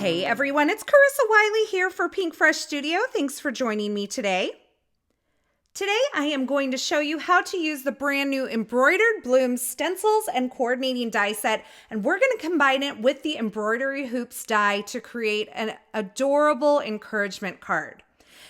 Hey everyone, it's Carissa Wiley here for Pinkfresh Studio. Thanks for joining me today. Today I am going to show you how to use the brand new Embroidered Blooms stencils and coordinating die set, and we're going to combine it with the Embroidery Hoops die to create an adorable encouragement card.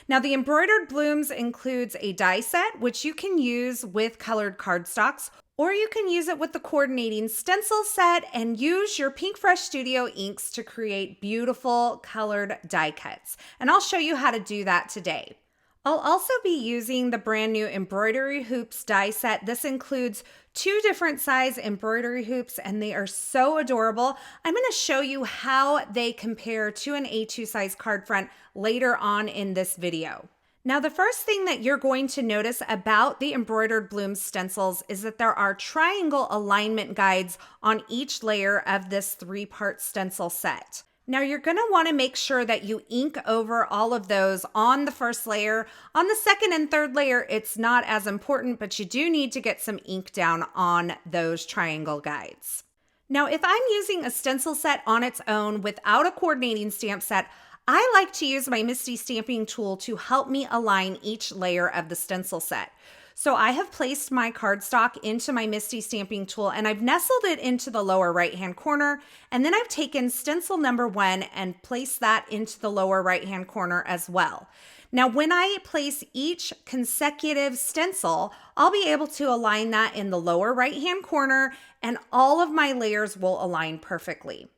Now the Embroidered Blooms includes a die set, which you can use with colored cardstocks, or you can use it with the coordinating stencil set and use your Pinkfresh Studio inks to create beautiful colored die cuts. And I'll show you how to do that today. I'll also be using the brand new Embroidery Hoops die set. This includes 2 different size embroidery hoops and they are so adorable. I'm going to show you how they compare to an A2 size card front later on in this video. Now, the first thing that you're going to notice about the Embroidered Blooms stencils is that there are triangle alignment guides on each layer of this 3-part stencil set. Now, you're going to want to make sure that you ink over all of those on the first layer. On the second and third layer, it's not as important, but you do need to get some ink down on those triangle guides. Now, if I'm using a stencil set on its own without a coordinating stamp set, I like to use my Misty stamping tool to help me align each layer of the stencil set. So I have placed my cardstock into my Misty stamping tool and I've nestled it into the lower right-hand corner. And then I've taken stencil number 1 and placed that into the lower right-hand corner as well. Now, when I place each consecutive stencil, I'll be able to align that in the lower right-hand corner and all of my layers will align perfectly.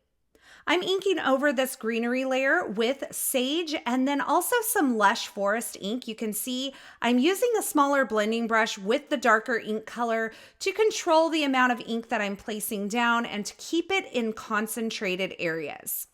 I'm inking over this greenery layer with sage and then also some Lush forest ink. You can see I'm using a smaller blending brush with the darker ink color to control the amount of ink that I'm placing down and to keep it in concentrated areas.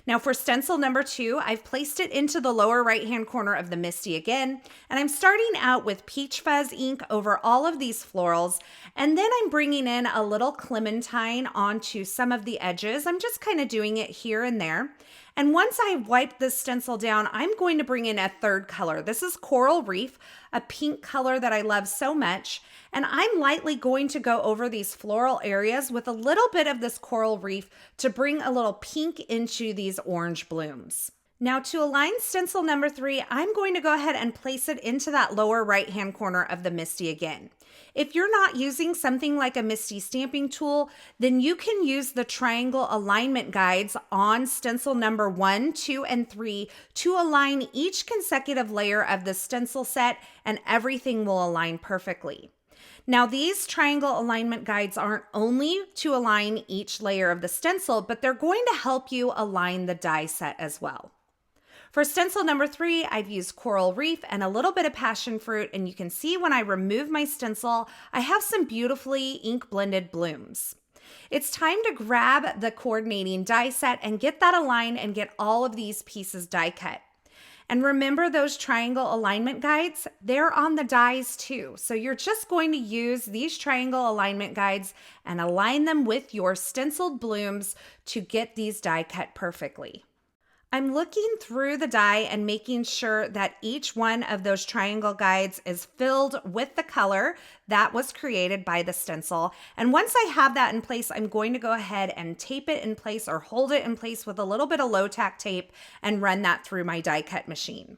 Now for stencil number 2, I've placed it into the lower right-hand corner of the Misty again, and I'm starting out with peach fuzz ink over all of these florals, and then I'm bringing in a little Clementine onto some of the edges. I'm just kind of doing it here and there. And once I've wiped this stencil down, I'm going to bring in a third color. This is Coral Reef, a pink color that I love so much. And I'm lightly going to go over these floral areas with a little bit of this Coral Reef to bring a little pink into these orange blooms. Now to align stencil number 3, I'm going to go ahead and place it into that lower right-hand corner of the Misty again. If you're not using something like a Misty stamping tool, then you can use the triangle alignment guides on stencil number 1, 2, and 3 to align each consecutive layer of the stencil set, and everything will align perfectly. Now, these triangle alignment guides aren't only to align each layer of the stencil, but they're going to help you align the die set as well. For stencil number 3, I've used Coral Reef and a little bit of passion fruit, and you can see when I remove my stencil, I have some beautifully ink blended blooms. It's time to grab the coordinating die set and get that aligned and get all of these pieces die cut. And remember those triangle alignment guides? They're on the dies too. So you're just going to use these triangle alignment guides and align them with your stenciled blooms to get these die cut perfectly. I'm looking through the die and making sure that each one of those triangle guides is filled with the color that was created by the stencil. And once I have that in place, I'm going to go ahead and tape it in place or hold it in place with a little bit of low tack tape and run that through my die cut machine.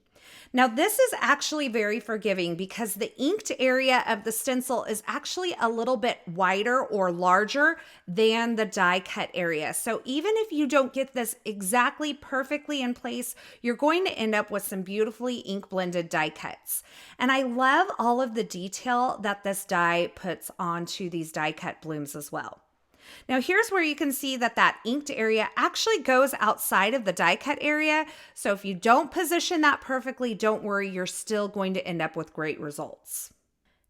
Now this is actually very forgiving because the inked area of the stencil is actually a little bit wider or larger than the die cut area. So even if you don't get this exactly perfectly in place, you're going to end up with some beautifully ink blended die cuts. And I love all of the detail that this die puts onto these die cut blooms as well. Now here's where you can see that that inked area actually goes outside of the die cut area. So if you don't position that perfectly, don't worry, you're still going to end up with great results.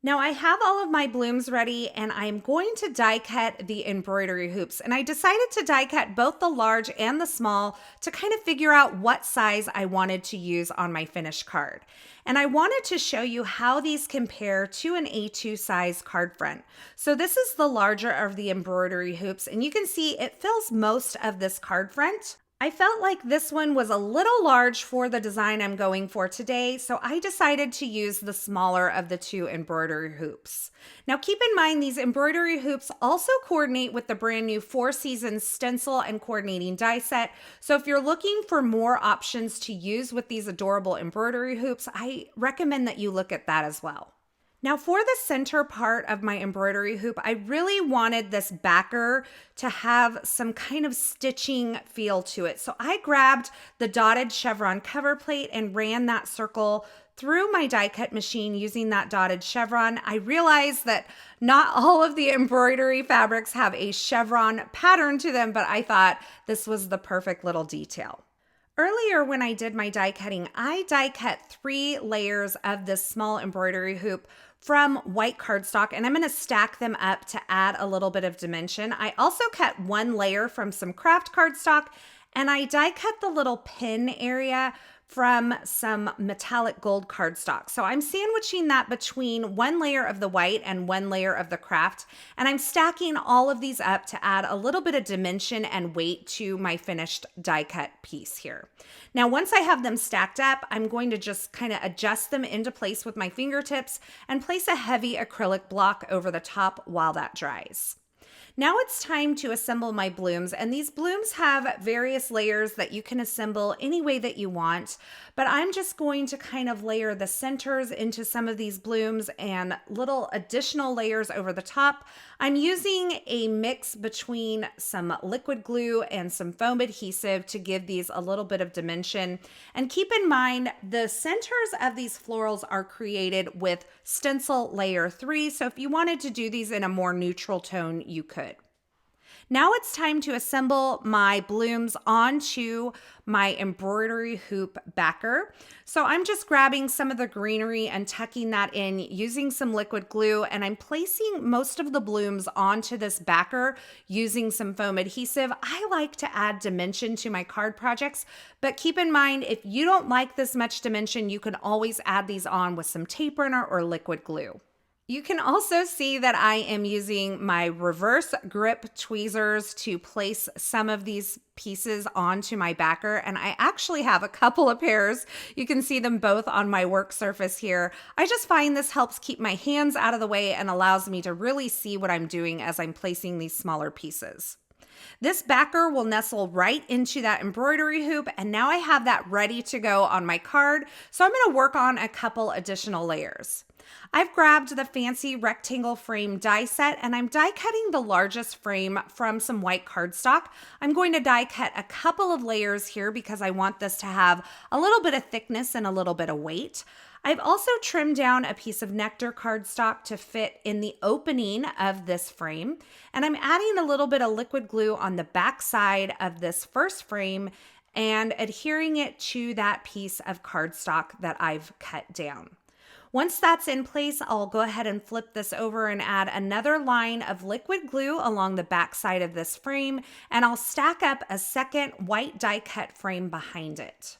Now I have all of my blooms ready and I'm going to die cut the embroidery hoops. And I decided to die cut both the large and the small to kind of figure out what size I wanted to use on my finished card. And I wanted to show you how these compare to an A2 size card front. So this is the larger of the embroidery hoops and you can see it fills most of this card front. I felt like this one was a little large for the design I'm going for today, so I decided to use the smaller of the two embroidery hoops. Now keep in mind these embroidery hoops also coordinate with the brand new 4 Seasons stencil and coordinating die set, so if you're looking for more options to use with these adorable embroidery hoops, I recommend that you look at that as well. Now for the center part of my embroidery hoop, I really wanted this backer to have some kind of stitching feel to it. So I grabbed the dotted chevron cover plate and ran that circle through my die cut machine using that dotted chevron. I realized that not all of the embroidery fabrics have a chevron pattern to them, but I thought this was the perfect little detail. Earlier when I did my die cutting, I die cut 3 layers of this small embroidery hoop from white cardstock, and I'm going to stack them up to add a little bit of dimension. I also cut 1 layer from some craft cardstock, and I die cut the little pin area from some metallic gold cardstock. So I'm sandwiching that between 1 layer of the white and 1 layer of the craft, and I'm stacking all of these up to add a little bit of dimension and weight to my finished die cut piece here. Now, once I have them stacked up, I'm going to just kind of adjust them into place with my fingertips and place a heavy acrylic block over the top while that dries. Now it's time to assemble my blooms, and these blooms have various layers that you can assemble any way that you want, but I'm just going to kind of layer the centers into some of these blooms and little additional layers over the top. I'm using a mix between some liquid glue and some foam adhesive to give these a little bit of dimension. And keep in mind, the centers of these florals are created with stencil layer 3, so if you wanted to do these in a more neutral tone, you could. Now it's time to assemble my blooms onto my embroidery hoop backer. So I'm just grabbing some of the greenery and tucking that in using some liquid glue, and I'm placing most of the blooms onto this backer using some foam adhesive. I like to add dimension to my card projects, but keep in mind, if you don't like this much dimension, you can always add these on with some tape runner or liquid glue. You can also see that I am using my reverse grip tweezers to place some of these pieces onto my backer, and I actually have a couple of pairs. You can see them both on my work surface here. I just find this helps keep my hands out of the way and allows me to really see what I'm doing as I'm placing these smaller pieces. This backer will nestle right into that embroidery hoop, and now I have that ready to go on my card, so I'm going to work on a couple additional layers. I've grabbed the fancy rectangle frame die set, and I'm die cutting the largest frame from some white cardstock. I'm going to die cut a couple of layers here because I want this to have a little bit of thickness and a little bit of weight. I've also trimmed down a piece of nectar cardstock to fit in the opening of this frame, and I'm adding a little bit of liquid glue on the back side of this first frame and adhering it to that piece of cardstock that I've cut down. Once that's in place, I'll go ahead and flip this over and add another line of liquid glue along the back side of this frame, and I'll stack up a second white die cut frame behind it.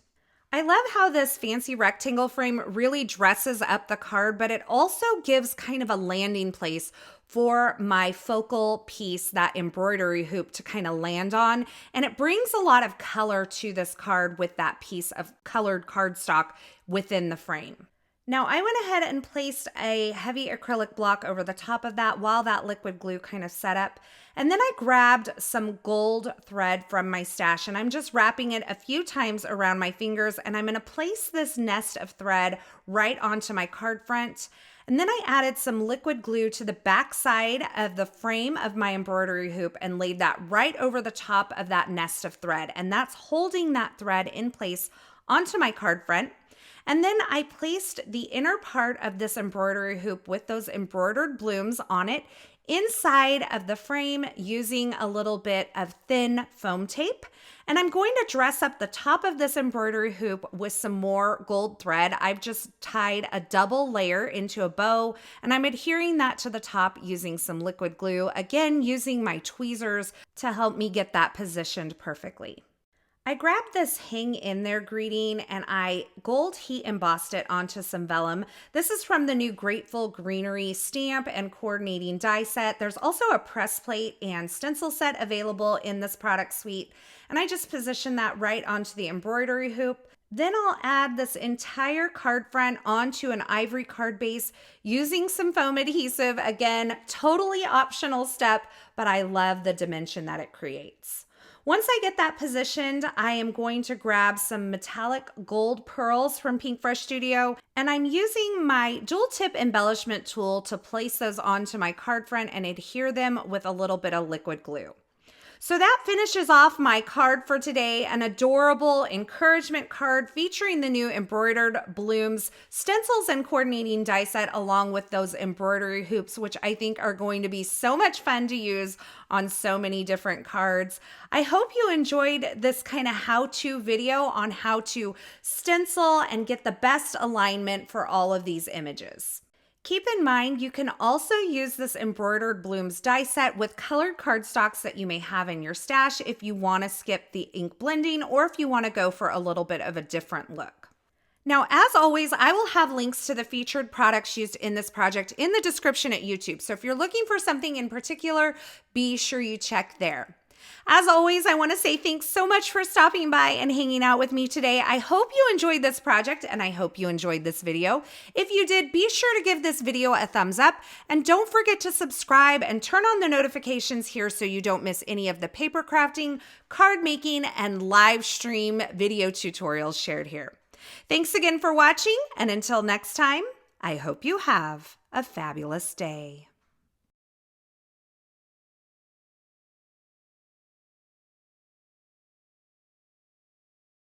I love how this fancy rectangle frame really dresses up the card, but it also gives kind of a landing place for my focal piece, that embroidery hoop, to kind of land on. And it brings a lot of color to this card with that piece of colored cardstock within the frame. Now I went ahead and placed a heavy acrylic block over the top of that while that liquid glue kind of set up. And then I grabbed some gold thread from my stash, and I'm just wrapping it a few times around my fingers, and I'm going to place this nest of thread right onto my card front. And then I added some liquid glue to the back side of the frame of my embroidery hoop and laid that right over the top of that nest of thread. And that's holding that thread in place onto my card front. And then I placed the inner part of this embroidery hoop with those embroidered blooms on it inside of the frame using a little bit of thin foam tape. And I'm going to dress up the top of this embroidery hoop with some more gold thread. I've just tied a double layer into a bow, and I'm adhering that to the top using some liquid glue, again using my tweezers to help me get that positioned perfectly. I grabbed this hang in there greeting and I gold heat embossed it onto some vellum. This is from the new Grateful Greenery stamp and coordinating die set. There's also a press plate and stencil set available in this product suite. And I just positioned that right onto the embroidery hoop. Then I'll add this entire card front onto an ivory card base using some foam adhesive. Again, totally optional step, but I love the dimension that it creates. Once I get that positioned, I am going to grab some metallic gold pearls from Pinkfresh Studio, and I'm using my dual tip embellishment tool to place those onto my card front and adhere them with a little bit of liquid glue. So that finishes off my card for today, an adorable encouragement card featuring the new Embroidered Blooms stencils and coordinating die set along with those embroidery hoops, which I think are going to be so much fun to use on so many different cards. I hope you enjoyed this kind of how-to video on how to stencil and get the best alignment for all of these images. Keep in mind, you can also use this Embroidered Blooms die set with colored cardstocks that you may have in your stash if you want to skip the ink blending or if you want to go for a little bit of a different look. Now, as always, I will have links to the featured products used in this project in the description at YouTube. So if you're looking for something in particular, be sure you check there. As always, I want to say thanks so much for stopping by and hanging out with me today. I hope you enjoyed this project and I hope you enjoyed this video. If you did, be sure to give this video a thumbs up and don't forget to subscribe and turn on the notifications here so you don't miss any of the paper crafting, card making, and live stream video tutorials shared here. Thanks again for watching, and until next time, I hope you have a fabulous day.